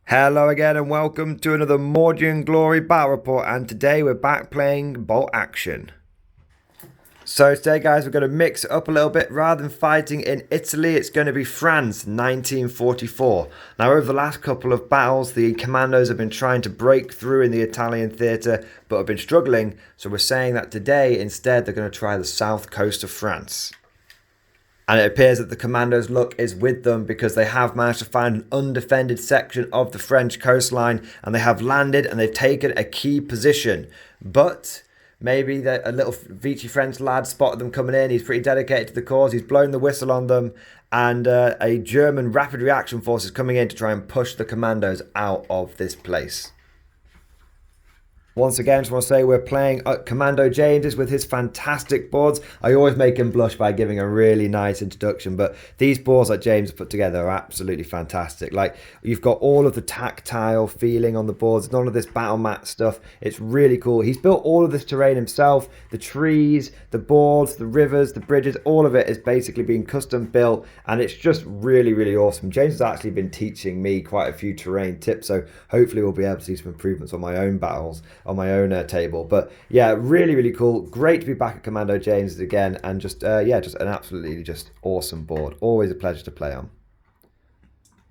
Hello again and welcome to another Mordian Glory Battle Report, and today we're back playing Bolt Action. So today guys, we're going to mix it up a little bit. Rather than fighting in Italy, it's going to be France 1944. Now over the last couple of battles, the Commandos have been trying to break through in the Italian theatre but have been struggling, so we're saying that today instead they're going to try the south coast of France. And it appears that the Commandos' luck is with them because they have managed to find an undefended section of the French coastline and they have landed and they've taken a key position. But maybe a little Vichy French lad spotted them coming in. He's pretty dedicated to the cause. He's blown the whistle on them, and a German rapid reaction force is coming in to try and push the Commandos out of this place. Once again, just want to say we're playing Commando James with his fantastic boards. I always make him blush by giving a really nice introduction, but these boards that James put together are absolutely fantastic. Like, you've got all of the tactile feeling on the boards, none of this battle mat stuff. It's really cool. He's built all of this terrain himself. The trees, the boards, the rivers, the bridges, all of it is basically being custom built, and it's just really, really awesome. James has actually been teaching me quite a few terrain tips, so hopefully we'll be able to see some improvements on my own battles, on my own table. But yeah, really, really cool. Great to be back at Commando James again, and just just an absolutely just awesome board. Always a pleasure to play on.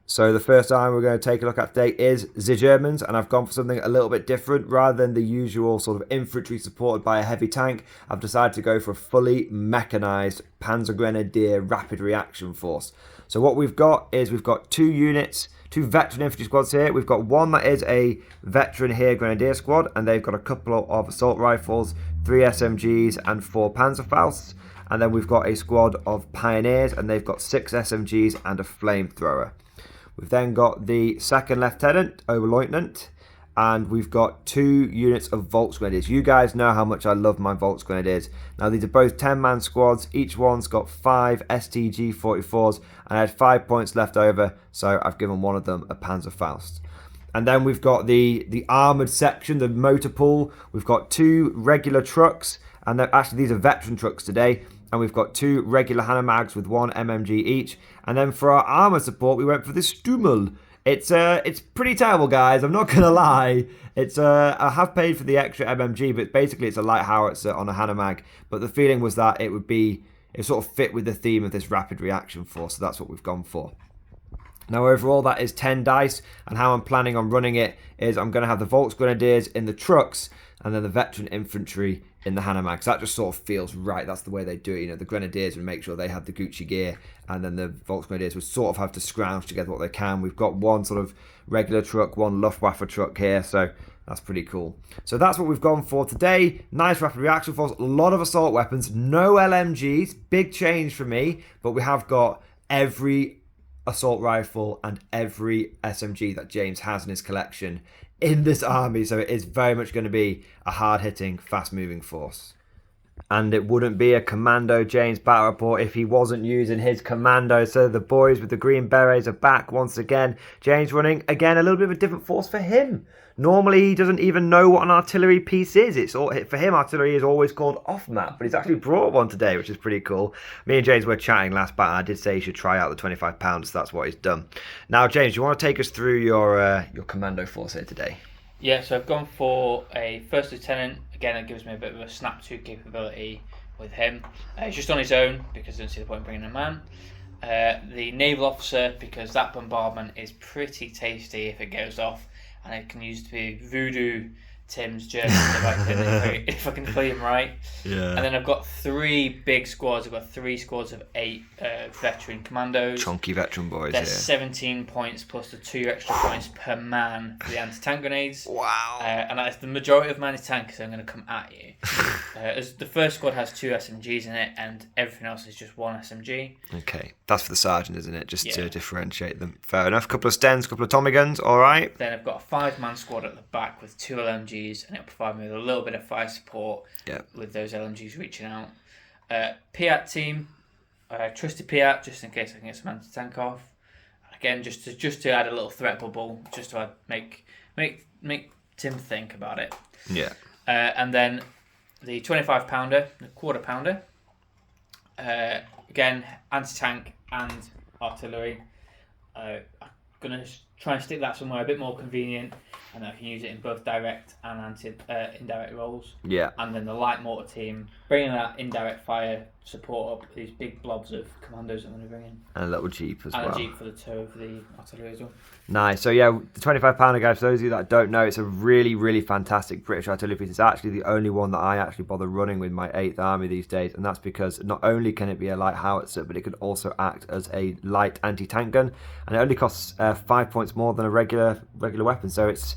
So the first army we're going to take a look at today is the Germans, and I've gone for something a little bit different. Rather than the usual sort of infantry supported by a heavy tank, I've decided to go for a fully mechanized Panzer Grenadier rapid reaction force. So what we've got is we've got two units, two veteran infantry squads here. We've got one that is a veteran here Grenadier squad, and they've got a couple of assault rifles, 3 SMGs and 4 Panzerfausts. And then we've got a squad of pioneers, and they've got 6 SMGs and a flamethrower. We've then got the second lieutenant, Oberleutnant, and we've got 2 units of Volksgrenadiers. You guys know how much I love my Volksgrenadiers. Now these are both 10-man squads. Each one's got 5 STG 44s, and I had 5 points left over, so I've given one of them a Panzerfaust. And then we've got the armoured section, the motor pool. We've got 2 regular trucks, and actually these are veteran trucks today. And we've got 2 regular Hanemags with 1 MMG each. And then for our armour support, we went for the Stummel. It's pretty terrible, guys. I'm not gonna lie. I have paid for the extra MMG, but basically it's a light howitzer on a Hanemag. But the feeling was that it sort of fit with the theme of this rapid reaction force, so that's what we've gone for. Now overall that is 10 dice, and how I'm planning on running it is I'm going to have the Volksgrenadiers in the trucks and then the veteran infantry in the Hanemags. That just sort of feels right. That's the way they do it. You know, the Grenadiers would make sure they had the Gucci gear, and then the Volksgrenadiers would sort of have to scrounge together what they can. We've got one sort of regular truck, one Luftwaffe truck here, so that's pretty cool. So that's what we've gone for today. Nice rapid reaction force, a lot of assault weapons, no LMGs, big change for me, but we have got every assault rifle and every SMG that James has in his collection in this army, so it is very much going to be a hard-hitting, fast-moving force. And it wouldn't be a Commando James battle report if he wasn't using his commando. So the boys with the green berets are back once again. James running, again, a little bit of a different force for him. Normally, he doesn't even know what an artillery piece is. For him, artillery is always called off-map, but he's actually brought one today, which is pretty cool. Me and James were chatting last battle. I did say he should try out the 25 pounds, so that's what he's done. Now, James, do you want to take us through your commando force here today? Yeah, so I've gone for a first lieutenant. Again, it gives me a bit of a snap to capability with him. He's just on his own because I don't see the point in bringing a man. The naval officer, because that bombardment is pretty tasty if it goes off, and it can use to be voodoo Tim's German if I can play him right. Yeah. And then I've got 3 big squads. I've got 3 squads of 8 veteran commandos. Chunky veteran boys. There's 17 points plus the 2 extra points per man for the anti-tank grenades. Wow. And that's the majority of my anti-tank, so I'm going to come at you. The first squad has 2 SMGs in it, and everything else is just 1 SMG. Okay, that's for the sergeant, isn't it? Just to differentiate them. Fair enough. Couple of Stens, couple of Tommy guns. All right. Then I've got a 5-man squad at the back with 2 LMGs, and it'll provide me with a little bit of fire support with those LMGs reaching out. Piat team, trusted Piat just in case I can get some anti-tank off. Again, just to add a little threat bubble, just to make Tim think about it. Yeah. And then the 25 pounder, the quarter pounder. Again, anti-tank and artillery. I'm going to try and stick that somewhere a bit more convenient, and I can use it in both direct and indirect roles. Yeah. And then the light mortar team, bringing that indirect fire support up these big blobs of commandos I'm going to bring in. And a little jeep as well. And a jeep for the tow for the artillery as well. Nice. So yeah, the 25 pounder guy, for those of you that don't know, it's a really, really fantastic British artillery piece. It's actually the only one that I actually bother running with my 8th Army these days, and that's because not only can it be a light howitzer, but it can also act as a light anti-tank gun, and it only costs 5 points more than a regular weapon, so it's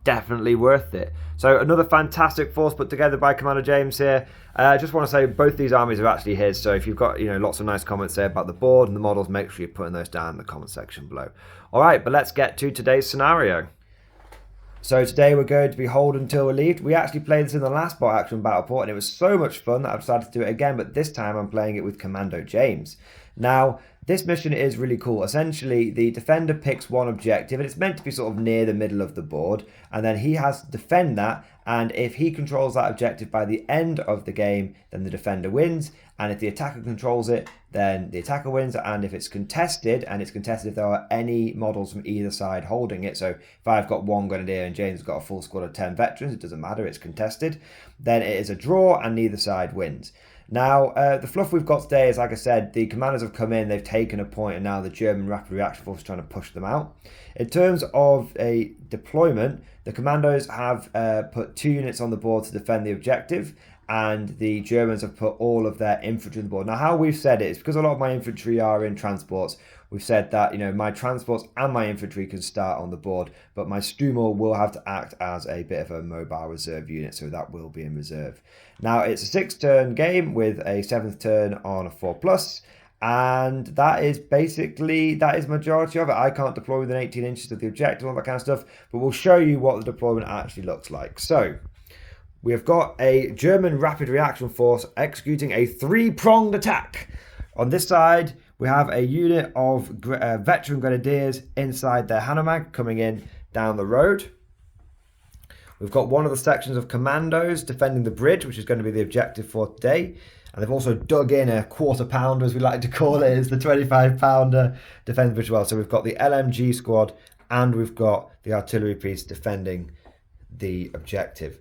definitely worth it. So another fantastic force put together by Commander James here. I just want to say both these armies are actually his, so if you've got lots of nice comments there about the board and the models, make sure you're putting those down in the comment section below. Alright, but let's get to today's scenario. So today we're going to be hold until relieved. We actually played this in the last bot action battle port, and it was so much fun that I've decided to do it again, but this time I'm playing it with Commando James. Now, this mission is really cool. Essentially, the defender picks one objective, and it's meant to be sort of near the middle of the board, and then he has to defend that, and if he controls that objective by the end of the game, then the defender wins, and if the attacker controls it, then the attacker wins, and if it's contested, if there are any models from either side holding it, so if I've got one grenadier and James has got a full squad of 10 veterans, it doesn't matter, it's contested, then it is a draw and neither side wins. Now, the fluff we've got today is, like I said, the commandos have come in, they've taken a point, and now the German Rapid Reaction Force is trying to push them out. In terms of a deployment, the commandos have put 2 units on the board to defend the objective, and the Germans have put all of their infantry on the board. Now, how we've said it is because a lot of my infantry are in transports, we've said that, my transports and my infantry can start on the board, but my Stummel will have to act as a bit of a mobile reserve unit, so that will be in reserve. Now, it's a 6-turn game with a 7th turn on a 4+, and that is majority of it. I can't deploy within 18 inches of the objective, all that kind of stuff, but we'll show you what the deployment actually looks like. So, we have got a German Rapid Reaction Force executing a 3-pronged attack. On this side, we have a unit of veteran grenadiers inside their Hanomag coming in down the road. We've got one of the sections of commandos defending the bridge, which is going to be the objective for today. And they've also dug in a 1/4 pounder, as we like to call it. It's the 25 pounder defending the bridge as well. So we've got the LMG squad and we've got the artillery piece defending the objective.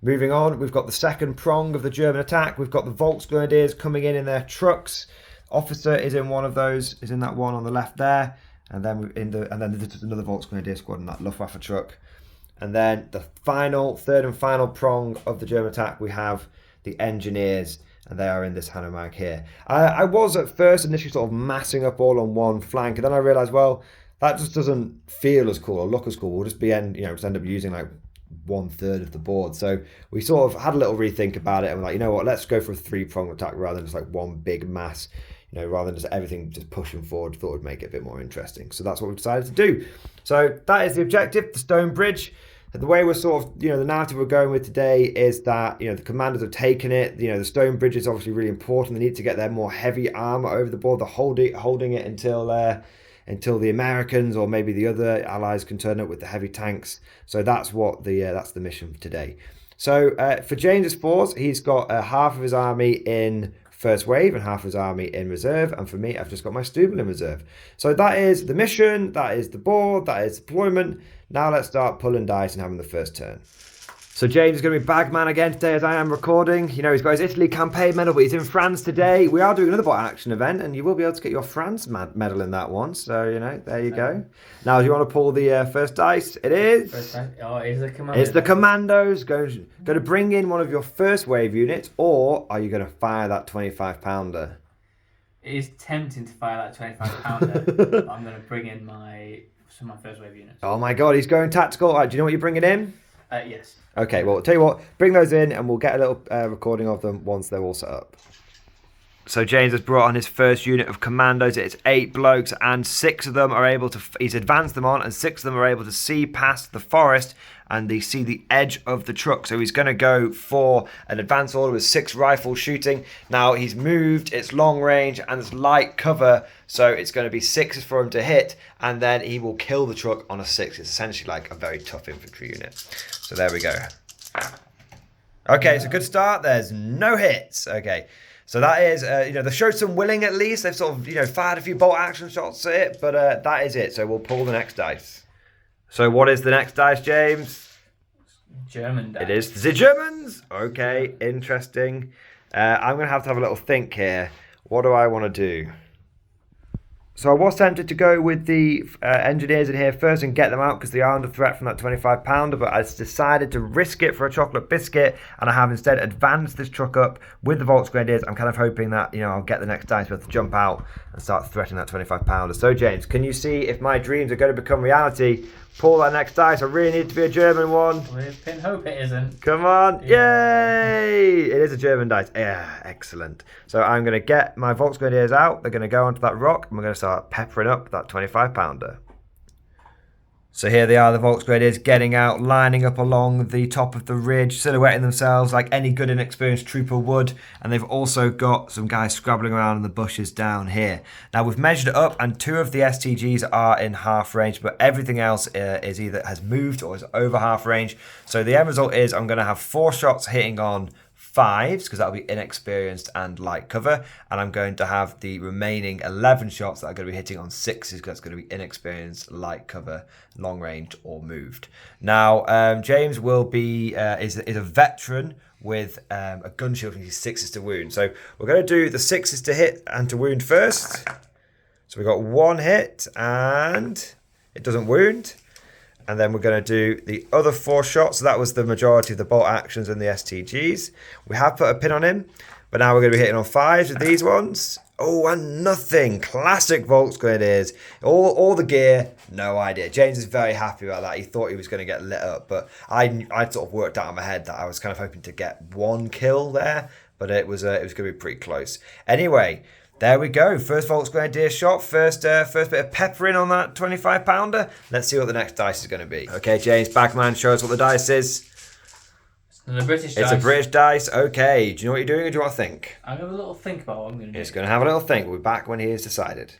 Moving on, we've got the second prong of the German attack. We've got the Volksgrenadiers coming in their trucks. Officer is in one of those, is in that one on the left there. And then there's another Volksgrenadier squad in that Luftwaffe truck. And then the third and final prong of the German attack, we have the engineers, and they are in this Hanomag here. I was at first initially sort of massing up all on one flank, and then I realised, well, that just doesn't feel as cool or look as cool. We'll just just end up using like 1/3 of the board. So we sort of had a little rethink about it, and we're like, you know what, let's go for a 3-pronged attack rather than just like one big mass. Rather than just everything just pushing forward, thought it would make it a bit more interesting. So that's what we decided to do. So that is the objective, the stone bridge. The way we're sort of, the narrative we're going with today is that, the commanders have taken it. The stone bridge is obviously really important. They need to get their more heavy armor over the board. They're holding it until the Americans or maybe the other allies can turn up with the heavy tanks. So that's what that's the mission for today. So for James's force, he's got half of his army in first wave and half of his army in reserve, and for me I've just got my Stummel in reserve. So that is the mission, that is the board, that is deployment. Now let's start pulling dice and having the first turn. So James is going to be bagman again today as I am recording. He's got his Italy campaign medal, but he's in France today. We are doing another bot action event, and you will be able to get your France medal in that one. So, there you go. Now, do you want to pull the first dice? It is... First dice? Oh, it's the Commandos. It's the Commandos. Going to bring in one of your first wave units, or are you going to fire that 25 pounder? It is tempting to fire that 25 pounder, but I'm going to bring in some of my first wave units. Oh my God, he's going tactical. All right, do you know what you're bringing in? Yes. Okay, well, I'll tell you what, bring those in and we'll get a little recording of them once they're all set up. So James has brought on his first unit of commandos. It's 8 blokes and 6 of them are able to, he's advanced them on, and 6 of them are able to see past the forest and they see the edge of the truck. So he's going to go for an advance order with 6 rifles shooting. Now he's moved, it's long range and it's light cover. So it's going to be 6s for him to hit, and then he will kill the truck on a 6. It's essentially like a very tough infantry unit. So there we go. Okay, it's a good start. There's no hits. Okay. So that is, they showed some willing at least. They've sort of, fired a few bolt action shots at it, but that is it. So we'll pull the next dice. So what is the next dice, James? German dice. It is the Germans. Okay, interesting. I'm going to have a little think here. What do I want to do? So I was tempted to go with the engineers in here first and get them out because they are under threat from that 25 pounder, but I decided to risk it for a chocolate biscuit, and I have instead advanced this truck up with the Volksgrenadiers. I'm kind of hoping that, I'll get the next dice to be able to jump out and start threatening that 25 pounder. So James, can you see if my dreams are going to become reality? Pull that next dice. I really need it to be a German one. With pin hope it isn't. Come on. Yeah. Yay! It is a German dice. Yeah, excellent. So I'm going to get my Volksgrenadiers out. They're going to go onto that rock, and we're going to start peppering up that 25 pounder. So here they are, the Volksgrenadiers getting out, lining up along the top of the ridge, silhouetting themselves like any good and experienced trooper would. And they've also got some guys scrabbling around in the bushes down here. Now we've measured it up, and 2 of the STGs are in half range, but everything else is either has moved or is over half range. So the end result is I'm going to have 4 shots hitting on 5s, because that'll be inexperienced and light cover, and I'm going to have the remaining 11 shots that are going to be hitting on 6s, because that's going to be inexperienced, light cover, long range, or moved. Now, James will be is a veteran with a gun shield, and he's 6s to wound. So we're going to do the 6s to hit and to wound first. So we got 1 hit, and it doesn't wound. And then we're going to do the other 4 shots. So that was the majority of the bolt actions and the STGs. We have put a pin on him, but now we're going to be hitting on 5s with these ones. Oh, and nothing. Classic Volksgrenadiers. All the gear, no idea. James is very happy about that. He thought he was going to get lit up, but I sort of worked out in my head that I was kind of hoping to get 1 kill there, but it was going to be pretty close. Anyway, there we go. First Volksgrenadier shot. First bit of peppering on that 25 pounder. Let's see what the next dice is going to be. Okay, James, Bagman, show us what the dice is. It's a British dice. It's a British dice. Okay. Do you know what you're doing, or do you want to think? I'll have a little think about what I'm going to do. He's going to have a little think. We'll be back when he has decided.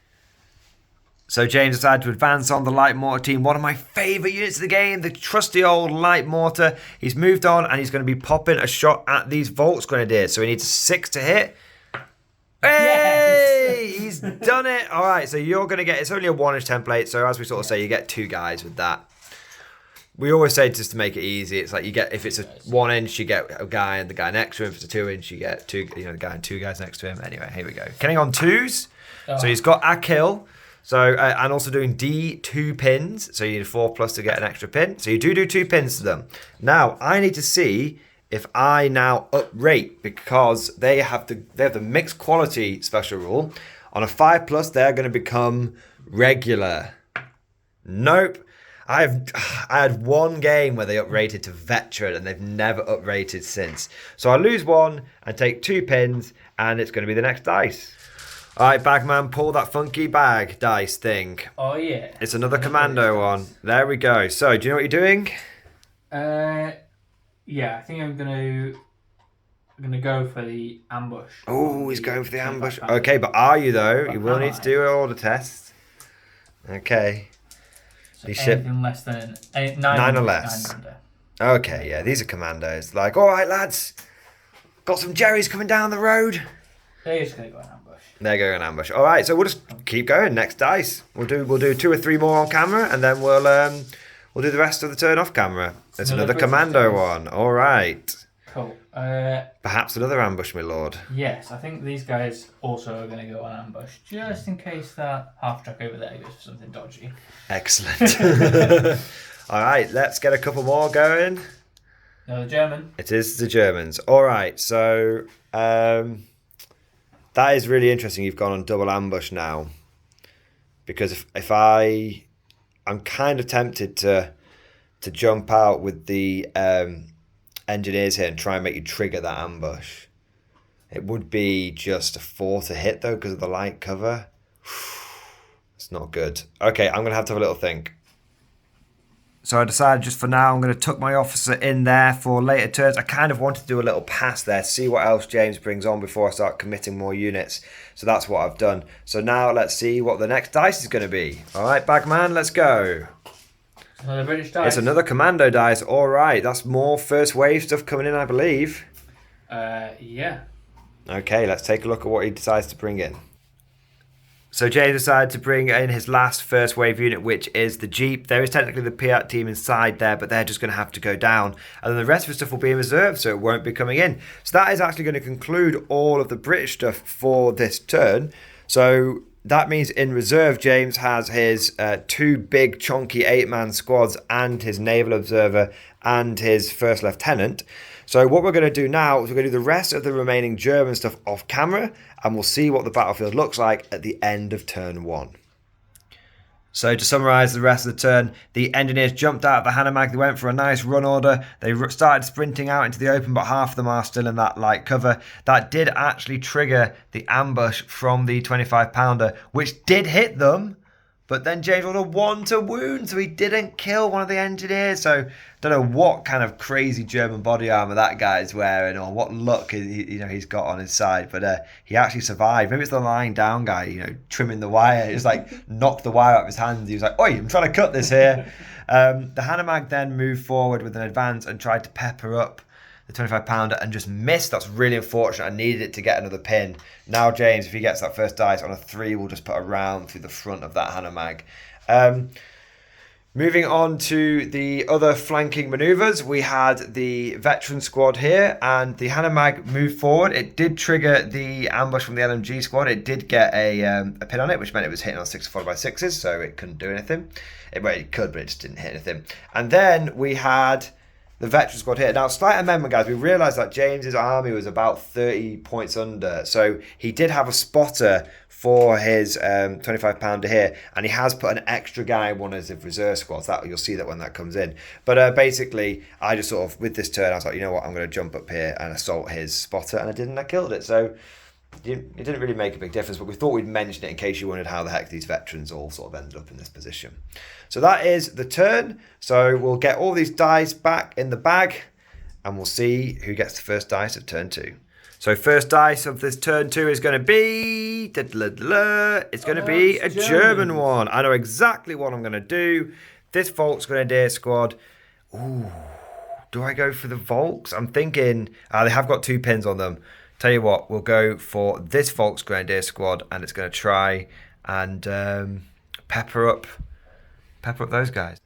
So James decided to advance on the light mortar team. One of my favourite units of the game, the trusty old light mortar. He's moved on, and he's going to be popping a shot at these Volksgrenadiers. So he needs a 6 to hit. Hey! Yes! He's done it! Alright, so you're going to get... It's only a 1-inch template, so as we sort of say, you get 2 guys with that. We always say just to make it easy, it's like you get... If it's a 1-inch, you get a guy and the guy next to him. If it's a 2-inch, you get the guy and 2 guys next to him. Anyway, here we go. Killing on 2s. Oh. So he's got a kill. So, and also doing D2 pins. So you need a 4+ to get an extra pin. So you do 2 pins to them. Now, I need to see if I now uprate, because they have the mixed quality special rule. On a 5+, they're going to become regular. Nope. I had 1 game where they uprated to veteran, and they've never uprated since. So I lose 1 and take 2 pins, and it's going to be the next dice. All right, Bagman, pull that funky bag dice thing. Oh yeah. It's another commando one. There we go. So, do you know what you're doing? Yeah, I think I'm gonna go for the ambush. Oh, he's going for the ambush. Okay, but are you though? You will need to do an order test. Okay. So anything less than 9 or less. Okay, yeah, these are commandos. Like, all right, lads, got some Jerry's coming down the road. They're just gonna go an ambush. They're going an ambush. All right, so we'll just keep going. Next dice. We'll do 2 or 3 more on camera, and then we'll do the rest of the turn off camera. It's another commando one. All right. Cool. Perhaps another ambush, my lord. Yes, I think these guys also are going to go on ambush, just in case that half track over there goes for something dodgy. Excellent. All right, let's get a couple more going. Another German. It is the Germans. All right, so that is really interesting. You've gone on double ambush now, because if I'm kind of tempted to jump out with the engineers here and try and make you trigger that ambush. It would be just a 4 to hit though, because of the light cover. It's not good. Okay, I'm going to have a little think. So I decided just for now I'm going to tuck my officer in there for later turns. I kind of wanted to do a little pass there, see what else James brings on before I start committing more units. So that's what I've done. So now let's see what the next dice is going to be. All right, Bagman, let's go. Another British dice. It's another commando dice. All right, that's more first wave stuff coming in, I believe. Yeah. Okay, let's take a look at what he decides to bring in. So James decided to bring in his last first wave unit, which is the Jeep. There is technically the Piat team inside there, but they're just going to have to go down. And then the rest of the stuff will be in reserve, so it won't be coming in. So that is actually going to conclude all of the British stuff for this turn. So that means in reserve, James has his 2 big chunky 8-man squads and his naval observer and his first lieutenant. So what we're going to do now is we're going to do the rest of the remaining German stuff off camera, and we'll see what the battlefield looks like at the end of turn 1. So to summarise the rest of the turn, the engineers jumped out of the Hanomag. They went for a nice run order. They started sprinting out into the open, but half of them are still in that light cover. That did actually trigger the ambush from the 25-pounder, which did hit them. But then James rolled a 1 to wound, so he didn't kill one of the engineers. So don't know what kind of crazy German body armor that guy's wearing, or what luck he's got on his side. But he actually survived. Maybe it's the lying down guy, trimming the wire. He just knocked the wire out of his hands. He was like, "Oi, I'm trying to cut this here." The Hanomag then moved forward with an advance and tried to pepper up the 25-pounder and just missed. That's really unfortunate. I needed it to get another pin. Now James, if he gets that first dice on a 3, we'll just put a round through the front of that Hanomag. Moving on to the other flanking manoeuvres, we had the veteran squad here, and the Hanomag moved forward. It did trigger the ambush from the LMG squad. It did get a pin on it, which meant it was hitting on 6 followed by 6s, so it couldn't do anything. It could, but it just didn't hit anything. And then we had the veteran squad here. Now, slight amendment, guys. We realised that James's army was about 30 points under. So he did have a spotter for his 25-pounder here. And he has put an extra guy in one of his reserve squads. You'll see that when that comes in. But basically, I just sort of, with this turn, I was like, you know what? I'm going to jump up here and assault his spotter. And I didn't. I killed it. So it didn't really make a big difference, but we thought we'd mention it in case you wondered how the heck these veterans all sort of ended up in this position. So that is the turn. So we'll get all these dice back in the bag, and we'll see who gets the first dice of turn 2. So first dice of this turn 2 is going to be... It's going to be a German one. I know exactly what I'm going to do. This Volksgrenadier squad. Ooh, do I go for the Volks? I'm thinking... they have got 2 pins on them. Tell you what, we'll go for this Volksgrenadier squad, and it's going to try and pepper up those guys.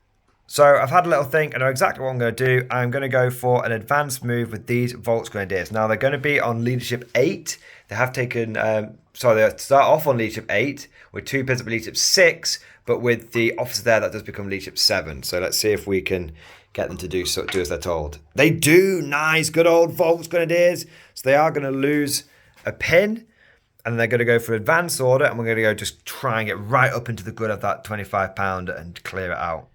So I've had a little think. I know exactly what I'm going to do. I'm going to go for an advanced move with these Volksgrenadiers. Now, they're going to be on leadership 8. They have taken... they start off on leadership 8 with 2 pins of leadership 6, but with the officer there, that does become leadership 7. So let's see if we can get them to do as they're told. They do! Nice! Good old Volksgrenadiers! So they are going to lose a pin, and they're going to go for advance order, and we're going to go just try and get right up into the good of that 25-pounder and clear it out.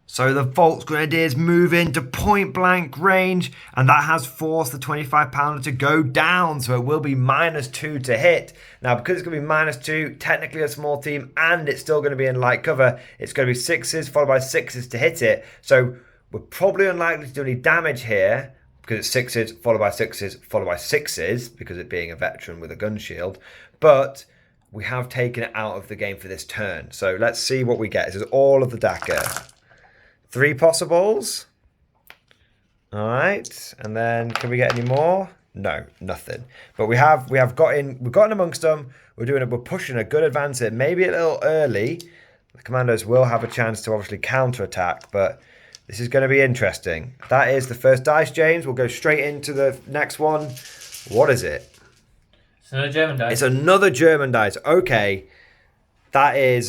So the Volksgrenadiers move into point-blank range, and that has forced the 25-pounder to go down, so it will be -2 to hit. Now, because it's going to be -2, technically a small team, and it's still going to be in light cover, it's going to be 6s followed by 6s to hit it. So we're probably unlikely to do any damage here, because it's 6s followed by 6s followed by 6s, because it being a veteran with a gun shield. But we have taken it out of the game for this turn. So let's see what we get. This is all of the Dakar. 3 possibles. All right, and then can we get any more? No, nothing. But we've gotten amongst them. We're pushing a good advance here. Maybe a little early. The Commandos will have a chance to obviously counter-attack, but this is going to be interesting. That is the first dice, James. We'll go straight into the next one. What is it? It's another German dice. It's another German dice. Okay, that is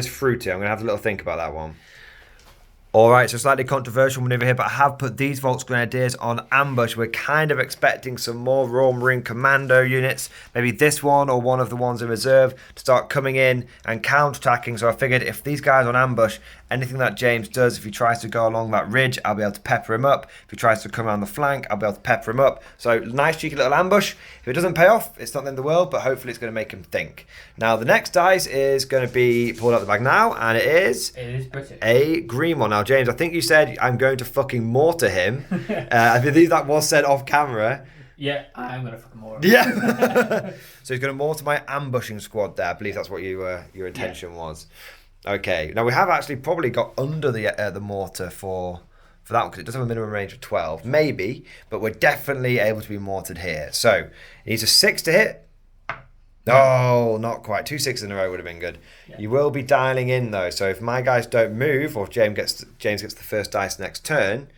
fruity. I'm going to have a little think about that one. All right, so slightly controversial maneuver here, but I have put these Volksgrenadiers on ambush. We're kind of expecting some more Royal Marine Commando units, maybe this one or one of the ones in reserve, to start coming in and counter-attacking. So I figured if these guys are on ambush, anything that James does, if he tries to go along that ridge, I'll be able to pepper him up. If he tries to come around the flank, I'll be able to pepper him up. So nice cheeky little ambush. If it doesn't pay off, it's not the end of the world, but hopefully it's going to make him think. Now the next dice is going to be pulled out the bag now, and it is British. A green one. Now James, I think you said I'm going to fucking mortar him. I believe that was said off camera. Yeah, I'm going to fucking mortar. Yeah. So he's going to mortar my ambushing squad there. I believe that's what your intention was. Okay. Now we have actually probably got under the mortar for that one, because it does have a minimum range of 12, maybe, but we're definitely able to be mortared here. So it needs a 6 to hit. Oh, not quite. 2 6s in a row would have been good. Yeah. You will be dialing in though. So if my guys don't move, or if James gets the first dice next turn,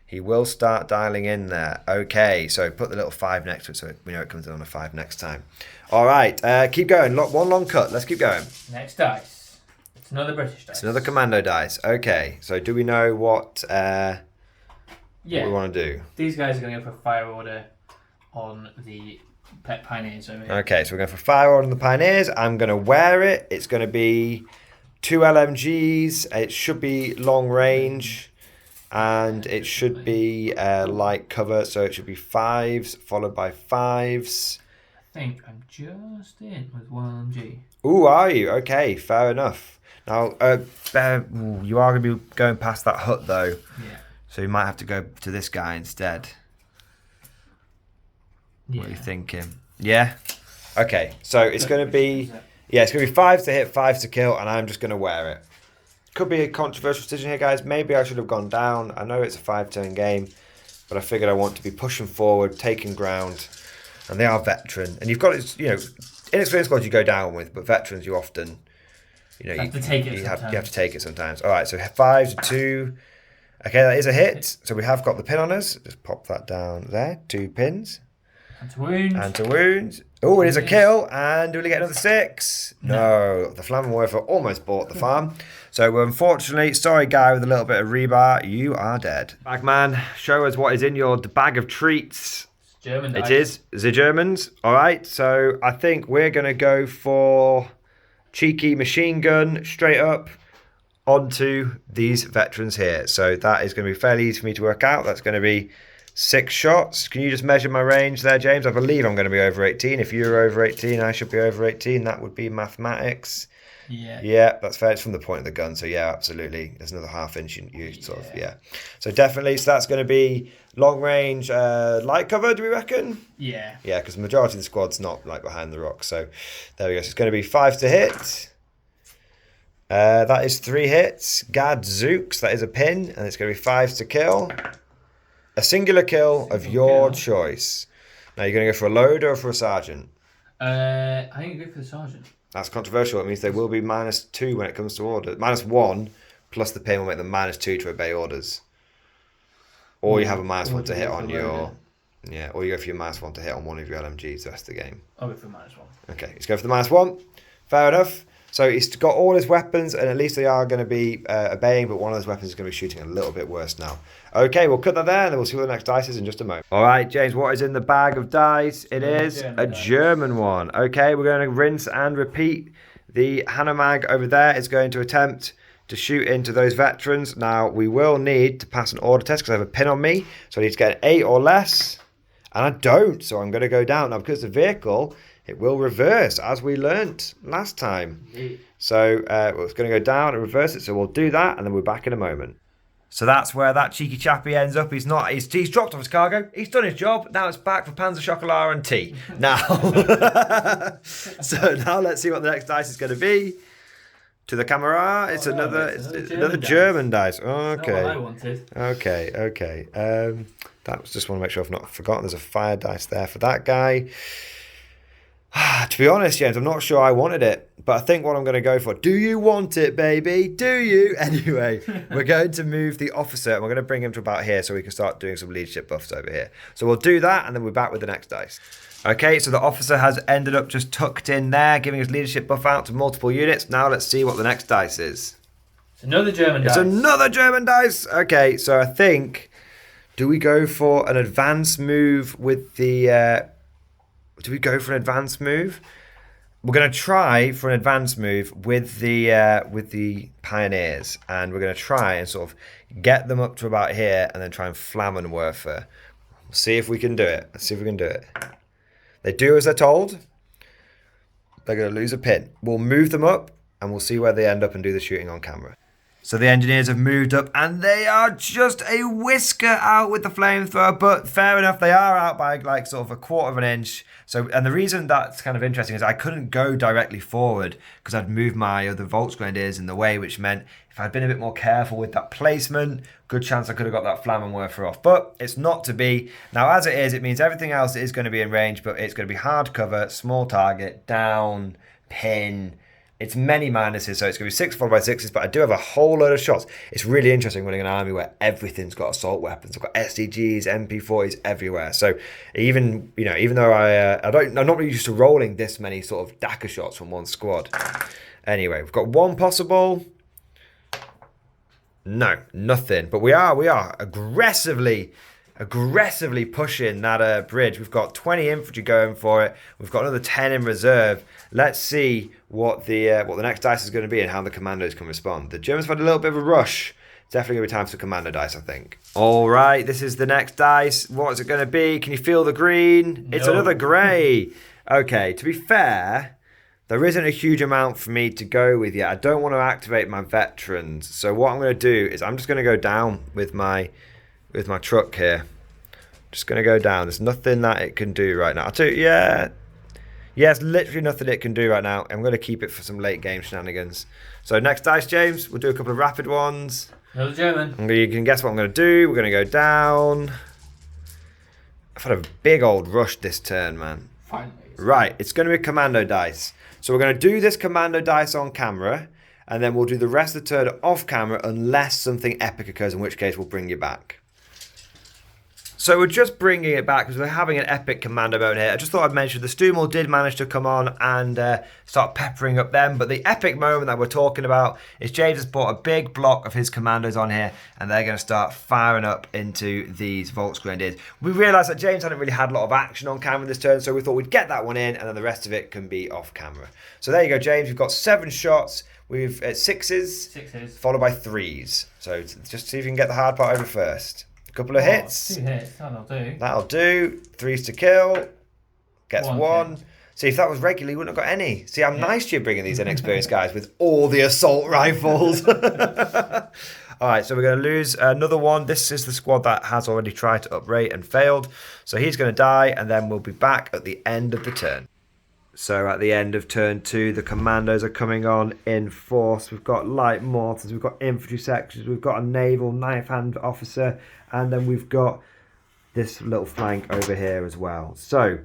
he will start dialing in there. Okay, so put the little 5 next to it so we know it comes in on a 5 next time. All right, keep going. One long cut. Let's keep going. Next dice. It's another British dice. It's another commando dice. Okay, so do we know what we want to do? These guys are going to go for a fire order on the Pet Pioneers over here. Okay, so we're going for fire order on the Pioneers. I'm going to wear it. It's going to be 2 LMGs. It should be long range. And it should be light cover. So it should be 5s followed by 5s. I think I'm just in with 1 LMG. Ooh, are you? Okay, fair enough. Now, you are going to be going past that hut though. Yeah. So you might have to go to this guy instead. Yeah. What are you thinking? Yeah? Okay, so it's going to be... Yeah, it's going to be 5s to hit, 5s to kill, and I'm just going to wear it. Could be a controversial decision here, guys. Maybe I should have gone down. I know it's a 5-turn game, but I figured I want to be pushing forward, taking ground, and they are veteran. And you've got, inexperienced squads you go down with, but veterans you often, you have to take it you have to take it sometimes. All right, so 5 to 2. Okay, that is a hit. So we have got the pin on us. Just pop that down there. 2 pins. And to wound. And to wound. Oh, it is a kill. And do we get another 6? No. The Flammenwerfer almost bought the farm. So unfortunately, sorry guy with a little bit of rebar, you are dead. Bagman, show us what is in your bag of treats. It's German dice. It is the Germans. All right, so I think we're going to go for cheeky machine gun straight up onto these veterans here. So that is going to be fairly easy for me to work out. That's going to be 6 shots. Can you just measure my range there, James? I believe I'm going to be over 18. If you're over 18, I should be over 18. That would be mathematics. Yeah. Yeah, that's fair. It's from the point of the gun. So yeah, absolutely. There's another ½ inch you sort of, yeah. So definitely, so that's going to be long range light cover, do we reckon? Yeah. Yeah, because the majority of the squad's not like behind the rock. So there we go. So it's going to be 5 to hit. That is 3 hits. Gadzooks, that is a pin. And it's going to be 5 to kill. A singular kill of your choice. Now you're going to go for a loader or for a sergeant? I think you go for the sergeant. That's controversial. It means they will be -2 when it comes to orders. -1 plus the pin will make them -2 to obey orders. Or you have a -1 to hit on your... Yeah, or you go for your -1 to hit on one of your LMGs the rest of the game. I'll go for -1. Okay, let's go for the -1. Fair enough. So he's got all his weapons, and at least they are going to be obeying, but one of those weapons is going to be shooting a little bit worse now. Okay, we'll cut that there, and then we'll see what the next dice is in just a moment. All right, James, what is in the bag of dice? It is a German one. Okay, we're going to rinse and repeat. The Hanomag over there is going to attempt to shoot into those veterans. Now, we will need to pass an order test because I have a pin on me, so I need to get an 8 or less, and I don't, so I'm going to go down. Now, because the vehicle... it will reverse, as we learnt last time. So it's going to go down and reverse it. So we'll do that, and then we're back in a moment. So that's where that cheeky chappie ends up. He's dropped off his cargo. He's done his job. Now it's back for Panzer Chocolat and tea. Now, so now let's see what the next dice is going to be. To the camera, it's another German dice. Okay. Not what I wanted. Okay. That was just want to make sure I've not forgotten. There's a fire dice there for that guy. To be honest, James, I'm not sure I wanted it, but I think what I'm going to go for. Do you want it, baby? Do you? Anyway, we're going to move the officer, and we're going to bring him to about here so we can start doing some leadership buffs over here. So we'll do that, and then we're back with the next dice. Okay, so the officer has ended up just tucked in there, giving his leadership buff out to multiple units. Now let's see what the next dice is. It's another German dice. It's another German dice. Okay, so I think, do we go for an advance move with the... do we go for an advanced move? We're going to try for an advanced move with the Pioneers, and we're going to try and sort of get them up to about here, and then try and Flammenwerfer. We'll see if we can do it. Let's see if we can do it. They do as they're told. They're going to lose a pin. We'll move them up, and we'll see where they end up and do the shooting on camera. So the engineers have moved up and they are just a whisker out with the flamethrower, but fair enough, they are out by like sort of a quarter of an inch. So, and the reason that's kind of interesting is I couldn't go directly forward because I'd moved my other Volksgrenadiers in the way, which meant if I'd been a bit more careful with that placement, good chance I could have got that Flammenwerfer off. But it's not to be. Now, as it is, it means everything else is going to be in range, but it's going to be hard cover, small target, down, pin. It's many minuses, so it's going to be 6 followed by 6s, but I do have a whole load of shots. It's really interesting running an army where everything's got assault weapons. I've got SDGs, MP40s everywhere. So even though I'm not really used to rolling this many sort of DACA shots from one squad. Anyway, we've got one possible. No, nothing. But we are aggressively pushing that bridge. We've got 20 infantry going for it. We've got another 10 in reserve. Let's see what the next dice is going to be and how the commandos can respond. The Germans have had a little bit of a rush. It's definitely going to be time for commando dice, I think. All right, this is the next dice. What is it going to be? Can you feel the green? No. It's another grey. Okay, to be fair, there isn't a huge amount for me to go with yet. I don't want to activate my veterans. So what I'm going to do is I'm just going to go down with my truck here. Just going to go down. There's nothing that it can do right now. I'll tell you, yeah, it's literally nothing it can do right now. I'm going to keep it for some late game shenanigans. So next dice, James, we'll do a couple of rapid ones. Another German. You can guess what I'm going to do. We're going to go down. I've had a big old rush this turn, man. Finally. Right, it's going to be commando dice. So we're going to do this commando dice on camera, and then we'll do the rest of the turn off camera unless something epic occurs, in which case we'll bring you back. So we're just bringing it back because we're having an epic commando moment here. I just thought I'd mention the Stumel did manage to come on and start peppering up them. But the epic moment that we're talking about is James has brought a big block of his commandos on here and they're going to start firing up into these Volksgrenadiers. We realised that James hadn't really had a lot of action on camera this turn, so we thought we'd get that one in and then the rest of it can be off camera. So there you go, James. We've got 7 shots. We've 6s, followed by 3s. So just see if you can get the hard part over first. A couple of hits. 2 hits, that'll do. That'll do. 3s to kill. Gets 1. See, if that was regular, you wouldn't have got any. See, I'm nice to you bringing these inexperienced guys with all the assault rifles. All right, so we're going to lose another one. This is the squad that has already tried to uprate and failed. So he's going to die, and then we'll be back at the end of the turn. So at the end of turn 2, the commandos are coming on in force. We've got light mortars, we've got infantry sections, we've got a naval knife hand officer, and then we've got this little flank over here as well. So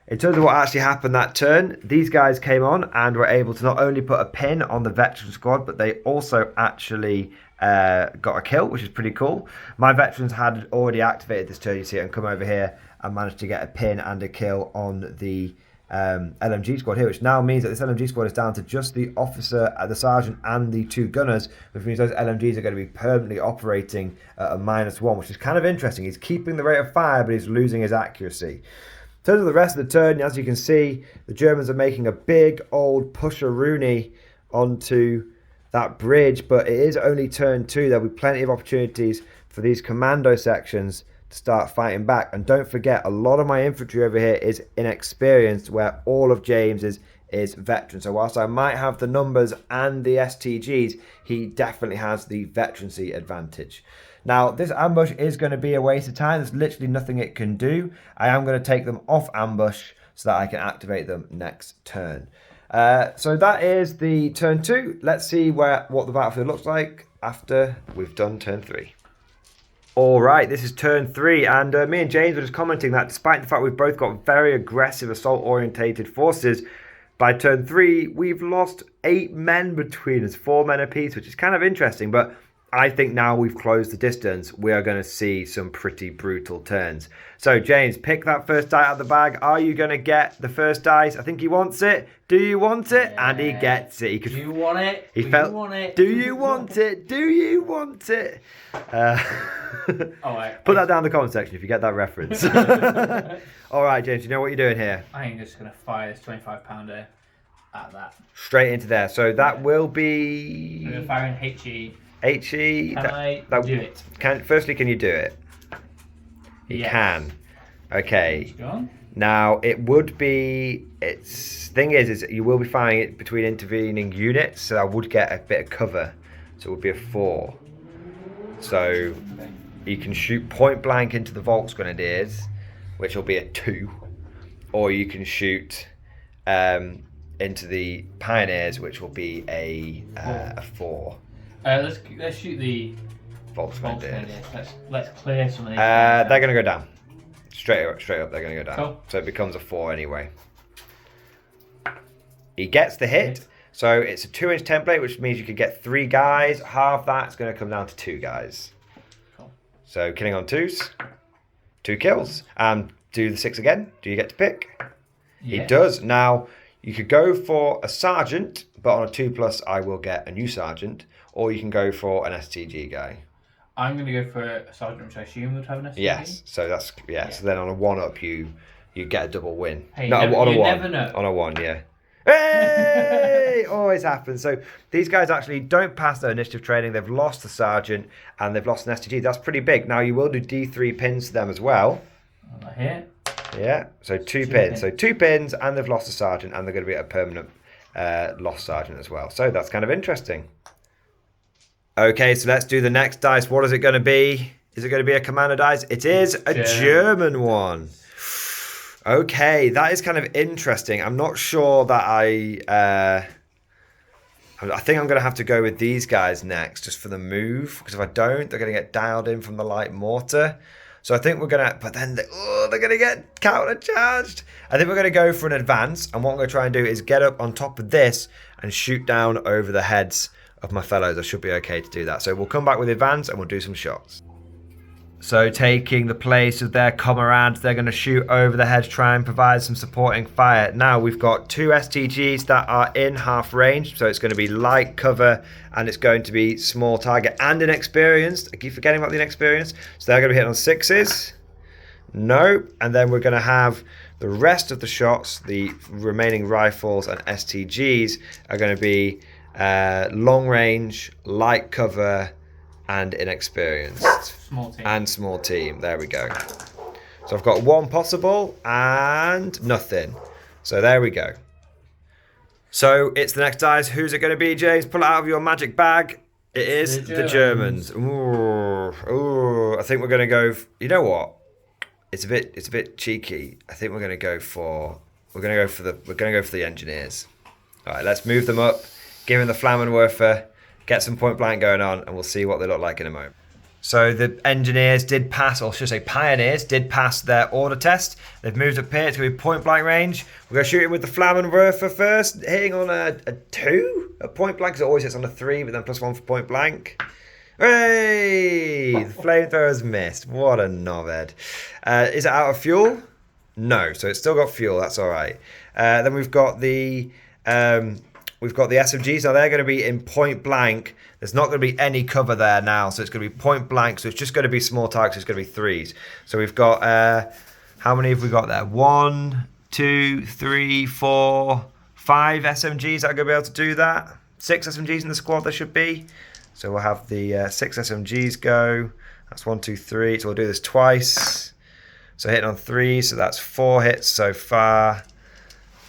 in terms of what actually happened that turn, these guys came on and were able to not only put a pin on the veteran squad, but they also actually got a kill, which is pretty cool. My veterans had already activated this turn, you see it, and come over here and managed to get a pin and a kill on the LMG squad here, which now means that this LMG squad is down to just the officer, the sergeant and the 2 gunners, which means those LMGs are going to be permanently operating at a -1, which is kind of interesting. He's keeping the rate of fire, but he's losing his accuracy. In terms of the rest of the turn, as you can see, the Germans are making a big old pusher-rooney onto that bridge, but it is only turn 2. There'll be plenty of opportunities for these commando sections to start fighting back. And don't forget, a lot of my infantry over here is inexperienced, where all of James's is veteran. So whilst I might have the numbers and the STGs, he definitely has the veterancy advantage. Now, this ambush is going to be a waste of time. There's literally nothing it can do. I am going to take them off ambush so that I can activate them next turn. So that is the turn 2. Let's see what the battlefield looks like after we've done turn 3. All right, this is turn 3, and me and James were just commenting that despite the fact we've both got very aggressive assault-orientated forces, by turn 3, we've lost 8 men between us, 4 men apiece, which is kind of interesting, but I think now we've closed the distance, we are going to see some pretty brutal turns. So, James, pick that first die out of the bag. Are you going to get the first dice? I think he wants it. Do you want it? Yeah. And he gets it. Do you want it? Do you want it? Do you want it? Do you want it? Put that down in the comment section if you get that reference. All right, James, you know what you're doing here? I think I'm just going to fire this 25-pounder at that. Straight into there. So that will be... I'm going to fire in HE. HE. Can I do it? Firstly, can you do it? You can. Okay. Now, it would be... Thing is you will be firing it between intervening units, so I would get a bit of cover. So it would be a 4. So you can shoot point blank into the Volksgrenadiers, which will be a 2. Or you can shoot into the Pioneers, which will be a 4. Let's shoot the Volksgrenadiers. Let's clear some of these. They're going to go down. Straight up, they're going to go down. Cool. So it becomes a 4 anyway. He gets the hit. So it's a 2-inch template, which means you could get 3 guys. Half that's going to come down to 2 guys. Cool. So killing on 2s. 2 kills. Do the 6 again. Do you get to pick? He does. Now, you could go for a sergeant, but on a 2+, I will get a new sergeant. Or you can go for an STG guy. I'm going to go for a sergeant, which I assume would have an STG. Yes. So that's So then on a 1-up, you get a double win. Hey, no, on a 1. never know. On a 1, yeah. Hey! Always happens. So these guys actually don't pass their initiative training. They've lost the sergeant and they've lost an STG. That's pretty big. Now you will do D3 pins to them as well. Here. Yeah. So 2 pins. So 2 pins and they've lost the sergeant and they're going to be a permanent lost sergeant as well. So that's kind of interesting. Okay, so let's do the next dice. What is it going to be? Is it going to be a Commando dice? It is a German one. Okay, that is kind of interesting. I'm not sure that I think I'm going to have to go with these guys next, just for the move. Because if I don't, they're going to get dialed in from the light mortar. So I think we're going to... But then they're going to get counter-charged. I think we're going to go for an advance. And what I'm going to try and do is get up on top of this and shoot down over the heads of my fellows. I should be okay to do that. So we'll come back with advance and we'll do some shots. So taking the place of their comrades, they're going to shoot over the head, try and provide some supporting fire. Now we've got 2 STGs that are in half range, so it's going to be light cover and it's going to be small target and inexperienced. I keep forgetting about the inexperienced. So they're going to be hitting on 6s. No. And then we're going to have the rest of the shots, the remaining rifles and STGs are going to be long range, light cover, and inexperienced. Small team. There we go. So I've got 1 possible and nothing. So there we go. So it's the next dice. Who's it going to be, James? Pull it out of your magic bag. It is the Germans. Ooh. I think we're going to go. You know what? It's a bit cheeky. I think we're going to go for the engineers. All right, let's move them up. Give him the Flammenwerfer. Get some point blank going on, and we'll see what they look like in a moment. So the engineers did pass, or should I say pioneers, did pass their order test. They've moved up here. It's going to be point blank range. We're going to shoot him with the Flammenwerfer first, hitting on a 2 at point blank, because it always hits on a 3, but then +1 for point blank. Hey! The flamethrower's missed. What a knobhead. Is it out of fuel? No, so it's still got fuel. That's all right. Then we've got the... We've got the SMGs. Now they're going to be in point blank. There's not going to be any cover there now. So it's going to be point blank. So it's just going to be small targets. It's going to be 3s. So we've got, how many have we got there? 1, 2, 3, 4, 5 SMGs that are going to be able to do that. 6 SMGs in the squad there should be. So we'll have the 6 SMGs go. That's 1, 2, 3. So we'll do this twice. So hitting on 3. So that's 4 hits so far.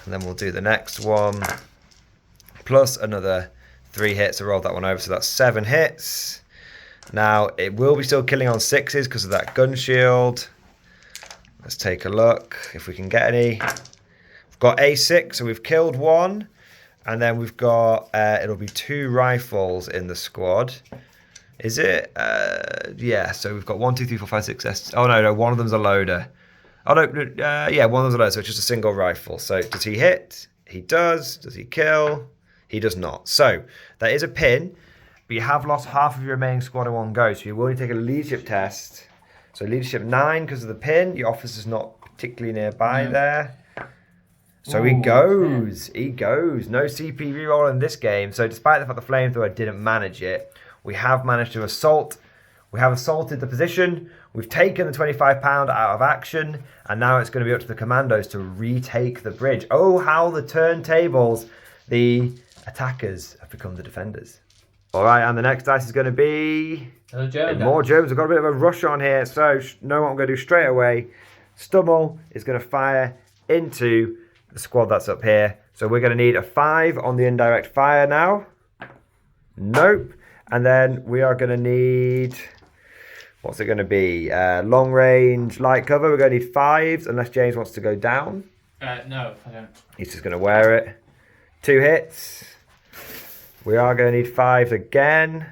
And then we'll do the next one. Plus another 3 hits. I rolled that one over, so that's 7 hits. Now it will be still killing on 6s because of that gun shield. Let's take a look if we can get any. We've got A6, so we've killed 1, and then we've got it'll be 2 rifles in the squad. Is it? Yeah. So we've got 1, 2, 3, 4, 5, 6. Oh no, one of them's a loader. Oh no, yeah, one of them's a loader. So it's just a single rifle. So does he hit? He does. Does he kill? He does not. So there is a pin, but you have lost half of your remaining squad in one go. So you will need to take a leadership test. So leadership 9 because of the pin. Your officer's not particularly nearby there. So he goes. He goes. No CP reroll in this game. So despite the fact the flamethrower didn't manage it, we have managed to assault. We have assaulted the position. We've taken the £25 out of action. And now it's going to be up to the Commandos to retake the bridge. Oh, how the turntables. The attackers have become the defenders. All right, and the next dice is going to be more Germans. We've got a bit of a rush on here, so know what I'm going to do straight away. Stummel is going to fire into the squad that's up here. So we're going to need a 5 on the indirect fire now. Nope. And then we are going to need... What's it going to be? Long range, light cover. We're going to need 5s, unless James wants to go down. No, I don't. He's just going to wear it. 2 hits. We are going to need 5s again.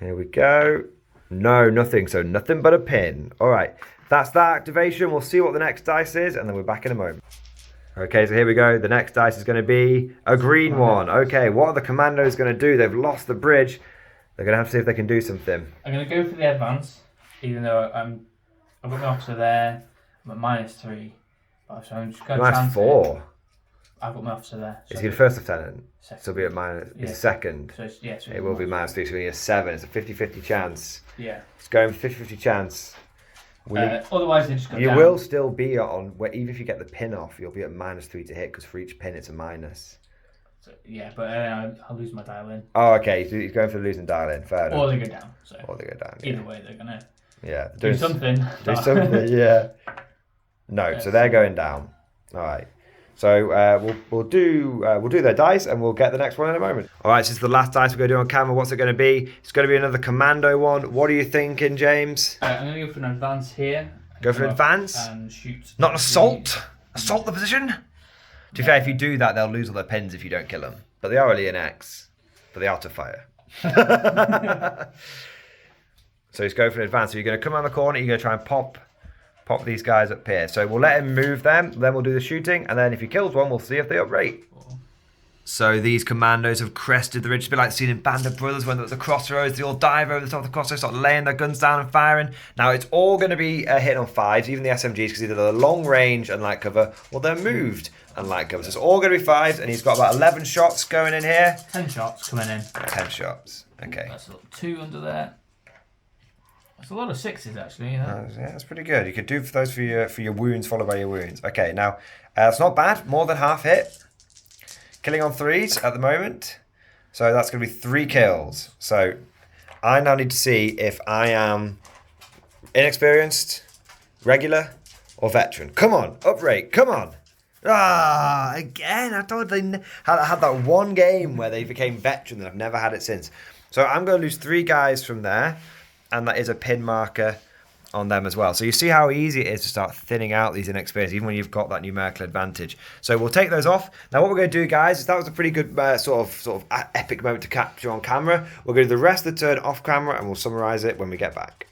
Here we go. No, nothing. So nothing but a pin. All right. That's that activation. We'll see what the next dice is, and then we're back in a moment. Okay, so here we go. The next dice is going to be a green one. Okay, what are the Commandos going to do? They've lost the bridge. They're going to have to see if they can do something. I'm going to go for the advance, even though I've got my officer there. I'm at -3. So I'm just going to -4. I've got my officer there. Is he the first lieutenant? Second. So it'll be at minus. Yeah. It's second. So it's, so it will be -3, so we need a 7. It's a 50-50 chance. Yeah. It's going 50-50 chance. Otherwise, they just go you down. will still be on, even if you get the pin off, you'll be at -3 to hit, because for each pin it's a minus. So, yeah, but I'll lose my dial in. Oh, okay. So he's going for the losing dial in. Fair enough. Or they go down. So. Or they go down. Either way, they're going to do something. Do something, yeah. No, so they're going down. All right. So we'll do their dice, and we'll get the next one in a moment. All right, so this is the last dice we're going to do on camera. What's it going to be? It's going to be another Commando one. What are you thinking, James? I'm going to go for an advance here. Go for an advance? And shoot. Not assault? Assault the position? To be fair, if you do that, they'll lose all their pins if you don't kill them. But they are only an X. But they are to fire. So he's going for an advance. So you're going to come around the corner, you're going to try and pop these guys up here. So we'll let him move them, then we'll do the shooting, and then if he kills one, we'll see if they uprate. So these Commandos have crested the ridge. It's a bit like seen in Band of Brothers when they're at the crossroads. They all dive over the top of the crossroads, start laying their guns down and firing. Now it's all going to be hit on 5s, even the SMGs, because either they're long range and light cover, or they're moved and light cover. So it's all going to be 5s, and he's got about 11 shots going in here. 10 shots coming in. 10 shots. Okay. That's a little 2 under there. That's a lot of 6s actually. Yeah, that's pretty good. You could do those for your wounds, followed by your wounds. Okay, now it's not bad. More than half hit. Killing on 3s at the moment. So that's going to be 3 kills. So I now need to see if I am inexperienced, regular, or veteran. Come on, uprate. Come on. Ah, again. I thought they had that one game where they became veteran, and I've never had it since. So I'm going to lose 3 guys from there. And that is a pin marker on them as well. So you see how easy it is to start thinning out these inexperienced, even when you've got that numerical advantage. So we'll take those off. Now what we're going to do, guys, is that was a pretty good sort of epic moment to capture on camera. We're going to do the rest of the turn off camera, and we'll summarise it when we get back.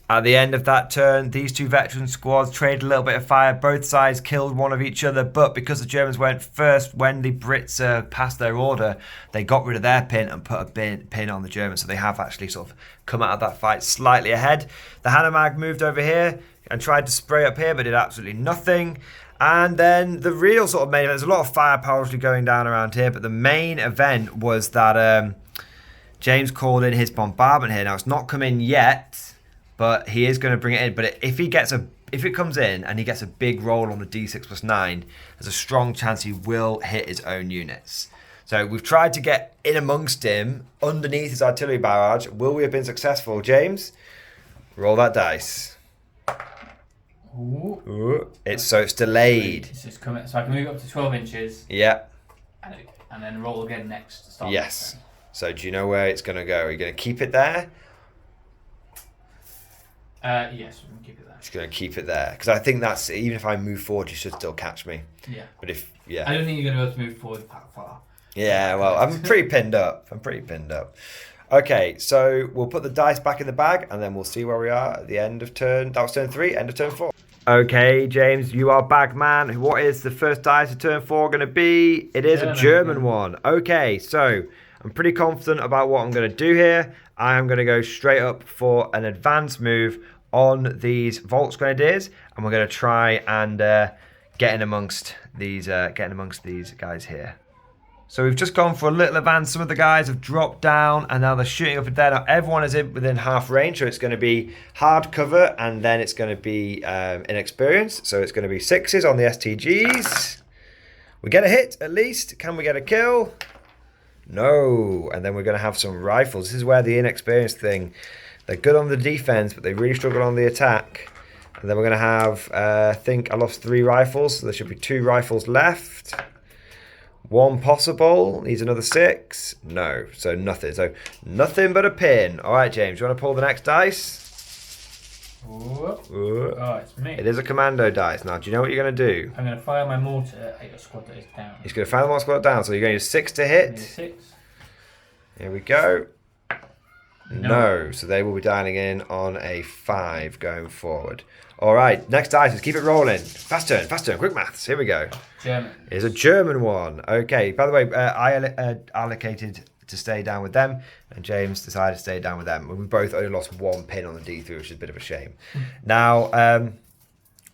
At the end of that turn, these 2 veteran squads traded a little bit of fire. Both sides killed one of each other, but because the Germans went first, when the Brits passed their order, they got rid of their pin and put a pin on the Germans. So they have actually sort of come out of that fight slightly ahead. The Hanomag moved over here and tried to spray up here, but did absolutely nothing. And then the real sort of main event, there's a lot of firepower actually going down around here, but the main event was that James called in his bombardment here. Now it's not come in yet, but he is going to bring it in. But if it comes in and he gets a big roll on the D6+9, there's a strong chance he will hit his own units. So we've tried to get in amongst him, underneath his artillery barrage. Will we have been successful? James, roll that dice. Ooh. It's delayed. It's coming, so I can move up to 12 inches. Yeah. And then roll again next. Yes. So do you know where it's going to go? Are you going to keep it there? Yes, we can keep it there. Just going to keep it there. Because I think that's, even if I move forward, you should still catch me. Yeah. But I don't think you're going to be able to move forward that far. Yeah, well, I'm pretty pinned up. Okay, so we'll put the dice back in the bag, and then we'll see where we are at the end of turn. That was turn 3, end of turn 4. Okay, James, you are bag man. What is the first dice of turn 4 going to be? It is a German one. Okay, so I'm pretty confident about what I'm going to do here. I am going to go straight up for an advance move on these Volks Grenadiers, and we're going to try and get in amongst these guys here. So we've just gone for a little advance. Some of the guys have dropped down, and now they're shooting up and there. Now everyone is within half range, so it's going to be hard cover, and then it's going to be inexperienced. So it's going to be 6s on the STGs. We get a hit at least. Can we get a kill? No. And then we're going to have some rifles. This is where the inexperienced thing. They're good on the defense, but they really struggle on the attack. And then we're going to have, I think I lost 3 rifles, so there should be 2 rifles left. 1 possible. Needs another 6. No, so nothing. So nothing but a pin. All right, James, you want to pull the next dice? Oh, it's me. It is a commando dice. Now, do you know what you're going to do? I'm going to fire my mortar at your squad that is down. He's going to fire the mortar squad down. So you're going to use 6 to hit. 6. Here we go. No. So they will be dialing in on a 5 going forward. All right, next dice. Let's keep it rolling. Fast turn, quick maths. Here we go. German. It's a German one. Okay, by the way, I allocated to stay down with them, and James decided to stay down with them. We both only lost 1 pin on the D3, which is a bit of a shame. Now,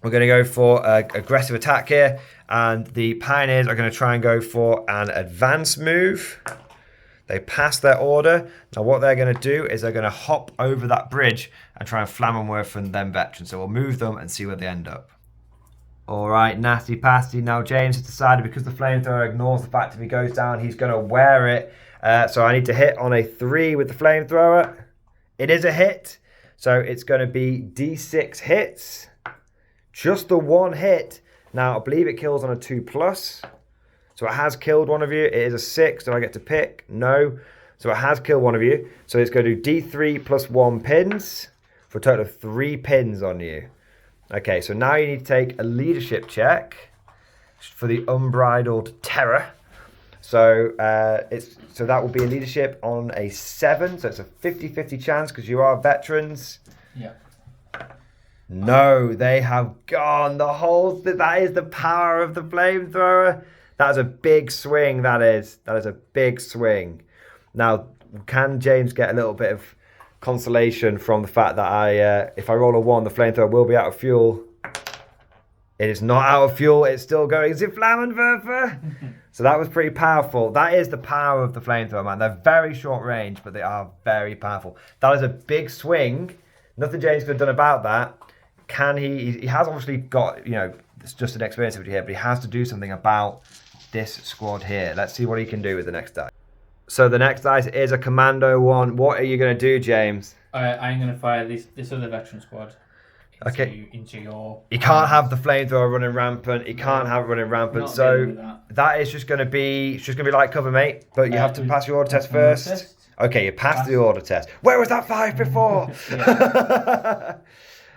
we're going to go for aggressive attack here, and the Pioneers are going to try and go for an advance move. They pass their order. Now what they're going to do is they're going to hop over that bridge and try and Flammenwerfer from them veterans. So we'll move them and see where they end up. All right, nasty pasty. Now James has decided, because the flamethrower ignores the fact if he goes down, he's going to wear it. So I need to hit on a 3 with the flamethrower. It is a hit. So it's going to be D6 hits. Just the 1 hit. Now I believe it kills on a 2+. So it has killed one of you. It is a 6. Do I get to pick? No. So it has killed one of you. So it's going to do D3 plus 1 pins for a total of 3 pins on you. Okay, so now you need to take a leadership check for the Unbridled Terror. So so that will be a leadership on a 7. So it's a 50-50 chance because you are veterans. Yeah. No, they have gone. That is the power of the flamethrower. That is a big swing, that is. That is a big swing. Now, can James get a little bit of consolation from the fact that if I roll a 1, the flamethrower will be out of fuel? It is not out of fuel. It's still going. Is it Flammenwerfer? So that was pretty powerful. That is the power of the flamethrower, man. They're very short range, but they are very powerful. That is a big swing. Nothing James could have done about that. Can he? He has obviously got, it's just an experience here, but he has to do something about this squad here. Let's see what he can do with the next dice. So the next dice is a commando one. What are you going to do, James? I'm going to fire this other veteran squad into your... You can't have the flamethrower running rampant. You can't have it running rampant. So that is just going to be like cover, mate. But you have to pass your order test first. Okay, you passed the order test. Where was that 5 before?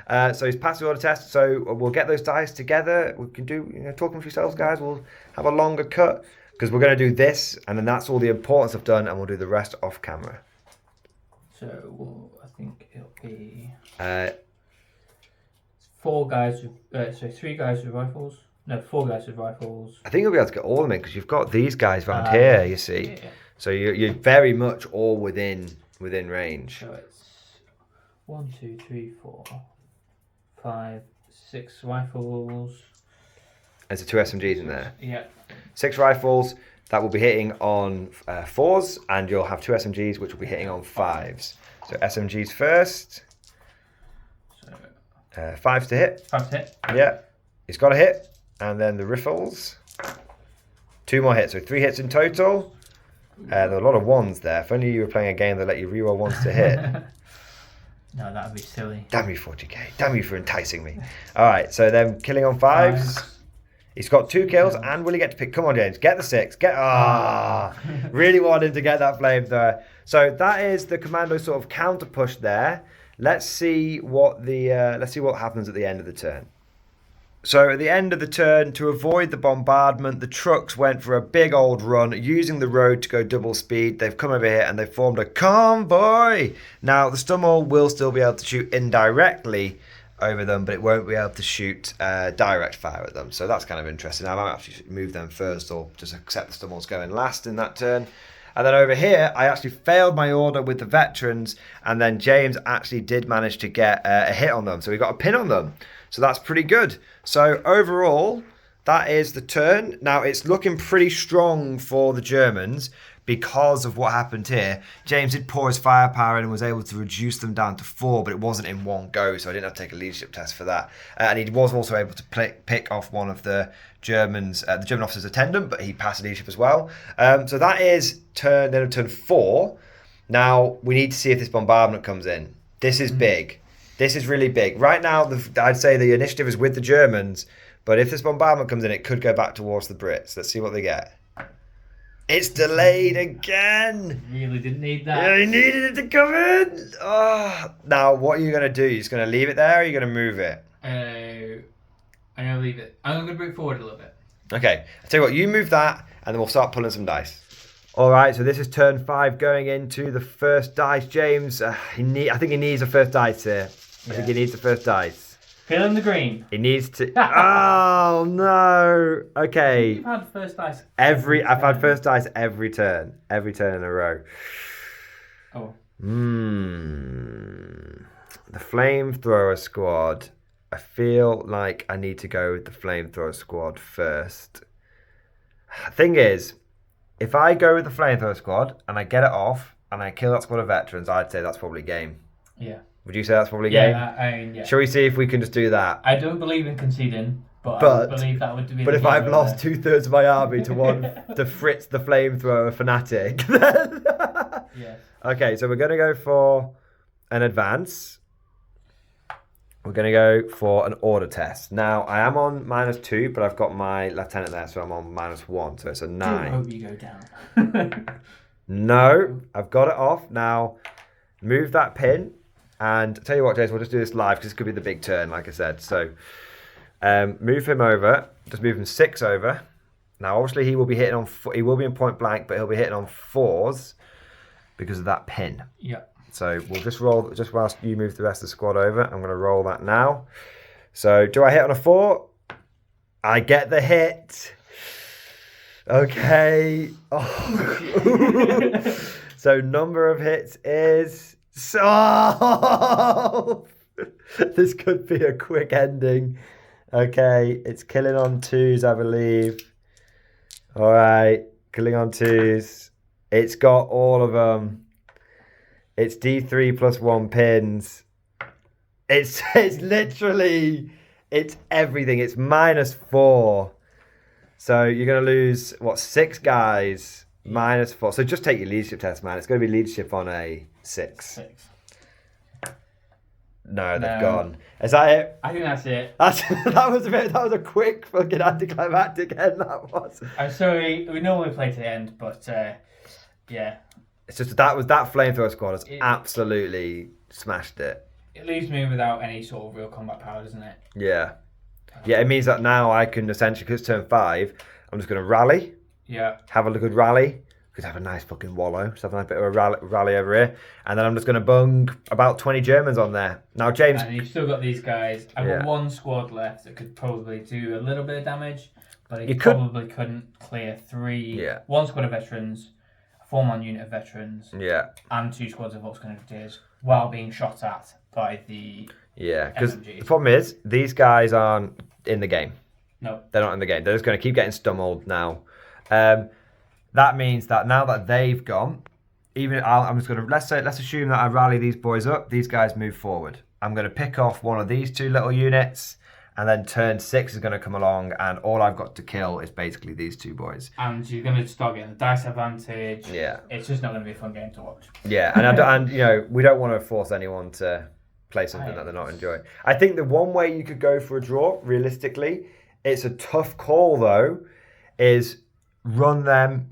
So he's passed the order test. So we'll get those dice together. We can do, talk amongst yourselves, guys. We'll have a longer cut because we're going to do this, and then that's all the important stuff done, and we'll do the rest off camera. So I think it'll be 4 guys with 3 guys with rifles. No, 4 guys with rifles. I think you'll be able to get all of them in because you've got these guys around here. You see, yeah. So you're very much all within range. So it's 1, 2, 3, 4, 5, 6 rifles. There's 2 SMGs in there. Yeah. 6 rifles that will be hitting on 4s, and you'll have 2 SMGs which will be hitting on 5s. So SMGs first. So 5s to hit. 5 to hit. Yeah. He's got a hit, and then the rifles. 2 more hits, so 3 hits in total. There are a lot of 1s there. If only you were playing a game that let you reroll 1s to hit. No, that would be silly. Damn you, 40k. Damn you for enticing me. All right, so then killing on 5s. He's got 2 kills, and will he get to pick? Come on, James, get the 6. Really wanted to get that flamethrower. So that is the commando sort of counter push there. Let's see what happens at the end of the turn. So at the end of the turn, to avoid the bombardment, the trucks went for a big old run, using the road to go double speed. They've come over here and they've formed a convoy. Now, the Stummel will still be able to shoot indirectly over them, but it won't be able to shoot direct fire at them. So that's kind of interesting. I might actually move them first or just accept the Stummels going last in that turn. And then over here, I actually failed my order with the veterans, and then James actually did manage to get a hit on them. So we got a pin on them. So that's pretty good. So overall, that is the turn. Now, it's looking pretty strong for the Germans because of what happened here. James did pour his firepower in and was able to reduce them down to 4, but it wasn't in one go, so I didn't have to take a leadership test for that. And he was also able to pick off one of the German officer's attendant, but he passed leadership as well. So that is turn 4. Now, we need to see if this bombardment comes in. This is big. This is really big. Right now, I'd say the initiative is with the Germans, but if this bombardment comes in, it could go back towards the Brits. Let's see what they get. It's delayed again. Really didn't need that. Yeah, I needed it to come in. Oh. Now, what are you going to do? You're just going to leave it there or are you going to move it? I'm going to leave it. I'm going to bring it forward a little bit. Okay. I'll tell you what, you move that and then we'll start pulling some dice. All right, so this is turn 5 going into the first dice. James, I think he needs a first dice here. I think he needs the first dice. Fill in the green. He needs to... Oh, no. Okay. You've had first dice. I've had first dice every turn. Every turn in a row. Oh. The flamethrower squad. I feel like I need to go with the flamethrower squad first. Thing is, if I go with the flamethrower squad and I get it off and I kill that squad of veterans, I'd say that's probably game. Yeah. Would you say that's probably game? Yeah. Shall we see if we can just do that? I don't believe in conceding, but I believe that would be. But if I've lost 2/3 of my army to one to Fritz the flamethrower fanatic, then yes. Okay, so we're going to go for an advance. We're going to go for an order test. Now, I am on -2, but I've got my lieutenant there, so I'm on -1, so it's a 9. I hope you go down. No, I've got it off. Now, move that pin. And tell you what, James, we'll just do this live because this could be the big turn, like I said. So, move him over. Just move him 6 over. Now, obviously, he will be hitting on. He will be in point blank, but he'll be hitting on 4s because of that pin. Yeah. So we'll just roll. Just whilst you move the rest of the squad over, I'm going to roll that now. So, do I hit on a 4? I get the hit. Okay. Oh. So, number of hits is. So this could be a quick ending. Okay, it's killing on 2s, I believe. All right, killing on 2s. It's got all of them. It's D3 plus 1 pins. It's literally, it's everything. It's -4. So you're going to lose, 6 guys? -4. So just take your leadership test, man. It's going to be leadership on a 6. No, they've gone. Is that it? I think that's it. That was a quick fucking anticlimactic end. That was. I'm sorry. We normally play to the end, but yeah. It's just that flamethrower squad has absolutely smashed it. It leaves me without any sort of real combat power, doesn't it? Yeah. Yeah, it means that now I can essentially, because it's turn 5, I'm just going to rally. Yeah. Have a good rally. Could have a nice fucking wallow. Just have a nice bit of a rally over here. And then I'm just going to bung about 20 Germans on there. Now, James... And you've still got these guys. I've got 1 squad left that could probably do a little bit of damage. But it probably couldn't clear 3... Yeah. 1 squad of veterans, a 4-man unit of veterans... Yeah. And 2 squads of Volksgrenadiers while being shot at by the... Yeah, because the problem is, these guys aren't in the game. No. They're not in the game. They're just going to keep getting stumbled now. That means that now that they've gone, I'm just going to let's assume that I rally these boys up. These guys move forward. I'm going to pick off one of these 2 little units, and then turn 6 is going to come along, and all I've got to kill is basically these 2 boys. And you're going to start getting the dice advantage. Yeah. It's just not going to be a fun game to watch. Yeah, and we don't want to force anyone to play something that they're not enjoying. I think the one way you could go for a draw, realistically, it's a tough call though, is run them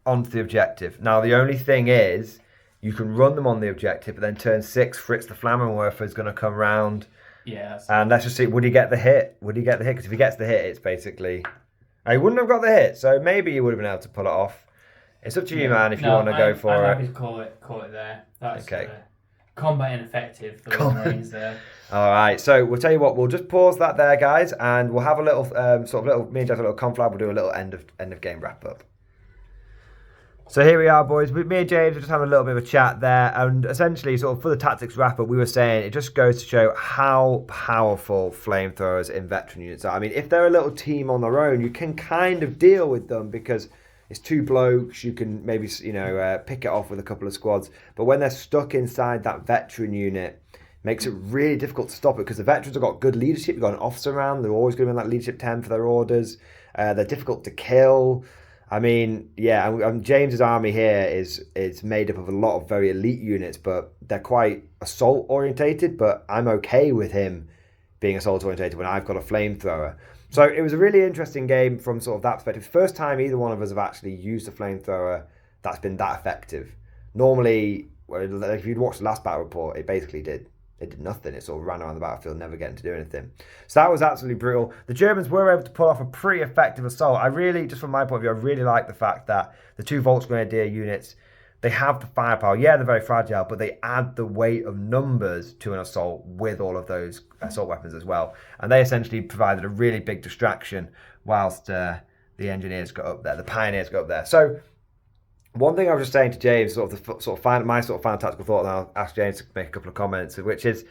onto the objective. Now, the only thing is, you can run them on the objective, but then turn 6, Fritz the Flammenwerfer is going to come round. Yeah. And let's just see, would he get the hit? Because if he gets the hit, it's basically... He wouldn't have got the hit, so maybe he would have been able to pull it off. It's up to you, man, if you want to go for it. I'm happy to call it there. That's okay. Combat ineffective for the Marines there. All right, so we'll tell you what, we'll just pause that there, guys, and we'll have a little, me and Jeff, a little conflab. We'll do a little end of game wrap up. So here we are, boys. Me and James were just having a little bit of a chat there, and essentially, sort of for the tactics wrap up, we were saying it just goes to show how powerful flamethrowers in veteran units are. I mean, if they're a little team on their own, you can kind of deal with them because it's 2 blokes. You can maybe pick it off with a couple of squads, but when they're stuck inside that veteran unit, it makes it really difficult to stop it because the veterans have got good leadership. You've got an officer around; they're always going to be in that leadership 10 for their orders. They're difficult to kill. I mean, yeah, and James's army here is made up of a lot of very elite units, but they're quite assault orientated. But I'm okay with him being assault orientated when I've got a flamethrower. So it was a really interesting game from sort of that perspective. First time either one of us have actually used a flamethrower that's been that effective. Normally, if you'd watched the last battle report, it basically did. It did nothing. It sort of ran around the battlefield, never getting to do anything. So that was absolutely brutal. The Germans were able to pull off a pretty effective assault. I really, just from my point of view, I really like the fact that the 2 Volksgrenadier units, they have the firepower. Yeah, they're very fragile, but they add the weight of numbers to an assault with all of those assault weapons as well. And they essentially provided a really big distraction whilst the engineers got up there, the pioneers got up there. So one thing I was just saying to James, my final tactical thought, and I'll ask James to make a couple of comments, which is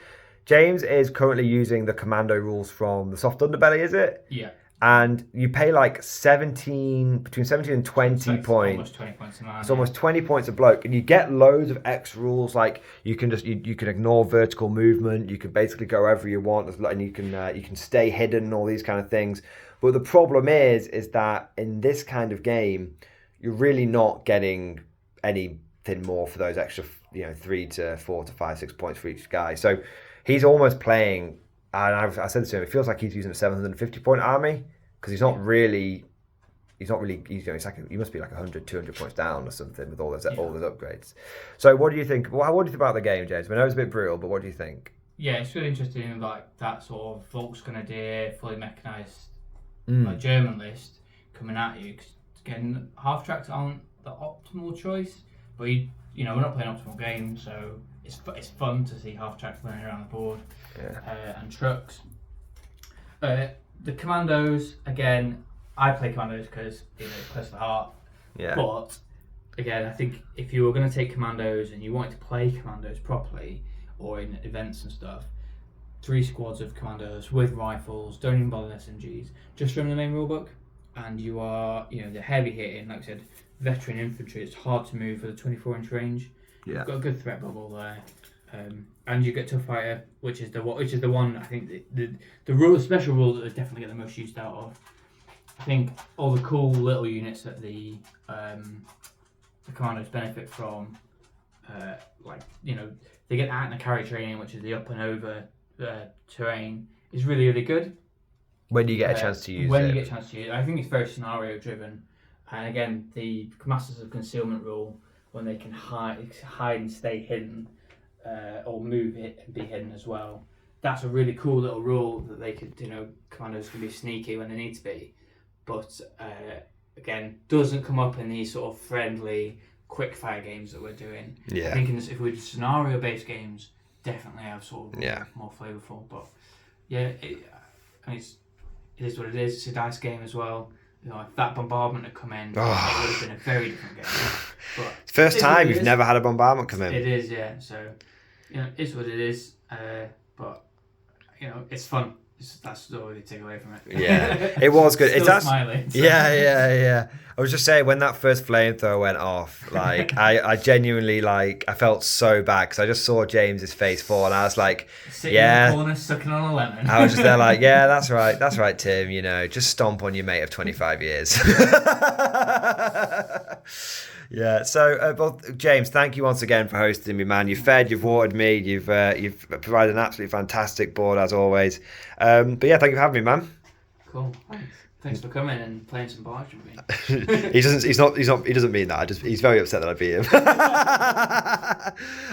James is currently using the commando rules from the soft underbelly, is it? Yeah. And you pay like between 17 and 20 points. Almost 20 points a man. It's almost 20 points a bloke, and you get loads of X rules. Like you can just you can ignore vertical movement. You can basically go wherever you want, and you can stay hidden and all these kind of things. But the problem is that in this kind of game, you're really not getting anything more for those extra 3 to 4 to 5, 6 points for each guy. So he's almost playing. And I said this to him, it feels like he's using a 750 point army because he's not really, it's like, he must be like 100, 200 points down or something with all those upgrades. So what do you think? What do you think about the game, James? I know it's a bit brutal, but what do you think? Yeah, it's really interesting, like that sort of Volksgrenadier, fully mechanised like German list coming at you. Cause again, half tracks aren't the optimal choice, but we're not playing optimal games, so it's fun to see half tracks running around the board. And trucks. The Commandos, again, I play Commandos because it's close to the heart. Yeah. But again, I think if you were going to take Commandos and you wanted to play Commandos properly, or in events and stuff, 3 squads of Commandos with rifles, don't even bother SMGs, just run the main rulebook, and you are, the heavy hitting, like I said, veteran infantry. It's hard to move for the 24-inch range. Yeah. You've got a good threat bubble there. And you get Tough Fighter, which is the one I think the special rule that they definitely get the most used out of. I think all the cool little units that the Commandos benefit from, they get out in the carry training, which is the up and over terrain, is really, really good. When you get a chance to use it. I think it's very scenario driven. And again, the Masters of Concealment rule, when they can hide and stay hidden, or move it and be hidden as well. That's a really cool little rule that they could, Commandos can be sneaky when they need to be. But again, doesn't come up in these sort of friendly, quick fire games that we're doing. Yeah. I think if we did scenario based games, definitely have sort of more flavourful. But yeah, it is what it is. It's a dice game as well. If that bombardment had come in, it would have been a very different game. But first time you've never had a bombardment come in. It is, yeah. So, it's what it is. But it's fun. That's all we take away from it. Yeah, it was good. Still smiling. So. Yeah. I was just saying, when that first flamethrower went off, like I genuinely I felt so bad because I just saw James's face fall, and I was like, sitting in the corner, sucking on a lemon. I was just there like, yeah, that's right, Tim. Just stomp on your mate of 25 years. Yeah. So, James, thank you once again for hosting me, man. You've fed, you've watered me, you've provided an absolutely fantastic board as always. But yeah, thank you for having me, man. Cool. Thanks for coming and playing some barge with me. He doesn't mean that. He's very upset that I beat him.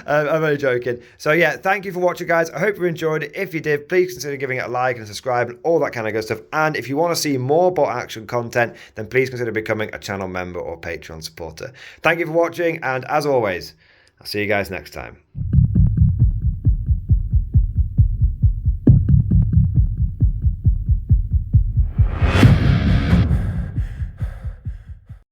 I'm only joking. So yeah, thank you for watching, guys. I hope you enjoyed it. If you did, please consider giving it a like and subscribe and all that kind of good stuff. And if you want to see more bot action content, then please consider becoming a channel member or Patreon supporter. Thank you for watching, and as always, I'll see you guys next time.